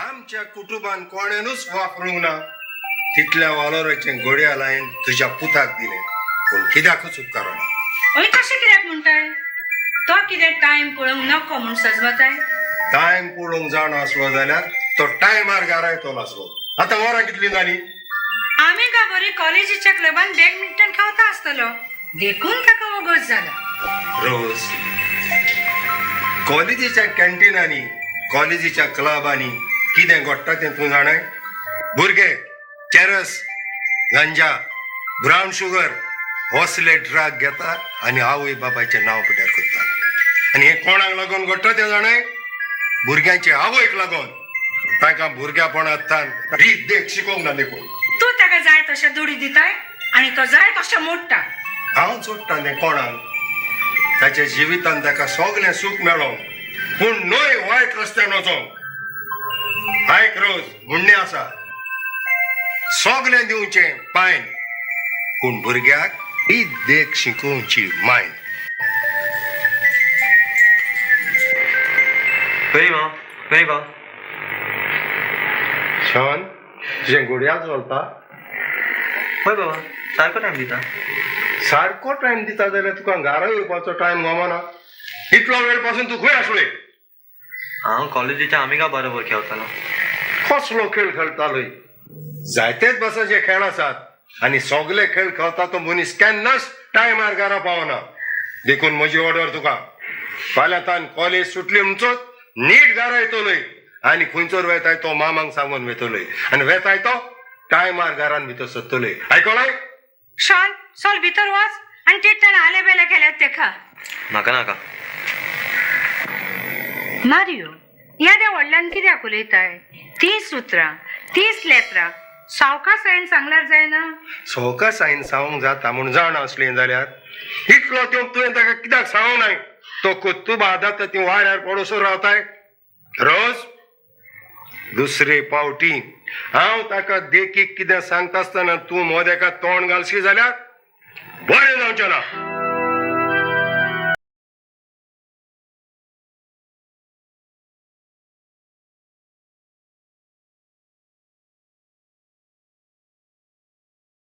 आमच्या कुटुंबान कोणेनूच वापरूंक ना तितल्या वालोराचे घोड्या लायन तुझ्या पुताक दिले पूण कित्याकूच उपकारना. ओय कशें कित्याक म्हणटाय? तो कितें टायम पळोवंक नको म्हूण सजमताय? टायम पळोवंक जाण असलो जाल्यार तो टायमार घरा येतलो आसलो. आतां वरां कितली जाली? आमी का बरी कॉलेजीच्या क्लबान बॅडमिंटन खेळता आसतलो देखून ताका वगत जाला. रोज कॉलेजीच्या कॅन्टीनांनी कॉलेजीच्या क्लबांनी कितें घडटा तें तूं जाणाय? भुरगे चॅरस, गांजा, ब्रावन शुगर असले ड्रग घेता आनी आवय बापायचें नांव पिड्यार करता. आनी हे कोणाक लागून घडटा तें जाणाय? भुरग्यांचे आवयक लागून. तांकां भुरग्यापणांतल्यान रीत देख शिकोवंक ना देखून. तूं ताका जाय तशें दुडी दिताय आनी तो जाय तशें मोडटा. हांव सोडटा तें कोणाक? ताच्या जिवितांत ताका सगळें सूख मेळोंक पूण न्हय वायट रस्त्यान वचोंक. आयक रोज म्हणणें आसा सगळें दिवचें पायन पूण भुरग्याक ही देख शिकोवची मायन. वेरी भाव शॉन तुजें घडयाळ चलता? हय बाबा सारको टायम दिता. सारको टायम दिता जाल्यार तुका घरा येवपाचो टायम गमना. इतलो वेळ पासून तूं खंय आसले? हांव कॉलेजीच्या आमिगा बरोबर खेळतालो. कसलो खेळ खेळटालोय? जायतेच बसाचे खेळ आसात आनी सगळे खेळ खेळता तो मनीस केन्नाच टायमार घरा पावना. देखून म्हजी ऑर्डर तुका फाल्यांतान कॉलेज सुटली म्हणचोच नीट घरा येतलोय आनी खंयचोर वेताय तो मामांक सांगून वेतलोय आनी वेताय तो टायमार घरान भितर सरतलोय. आयकलाय? शॉन चल भितर वच आनी तेन्ना आले बेले केल्यात तेका. नाका नाका. मारियो ह्या त्या व्हडल्यान कित्याक उलयताय? 30 उतरां 30 लेत्रां सावकासायन सांगल्यार जायना? सावकासायन सांगूंक जाता म्हूण जाण असलें जाल्यार इतलो तुवें ताका कित्याक सांगूंक नाय? तो कुत्तूब आदात ती वाऱ्यार पडोसर रावताय. रोज दुसरे पावटी हांव ताका देखीक कितें सांगता आसतना तूं मोदेका तोंड घालशी जाल्यार बरें जावचें ना.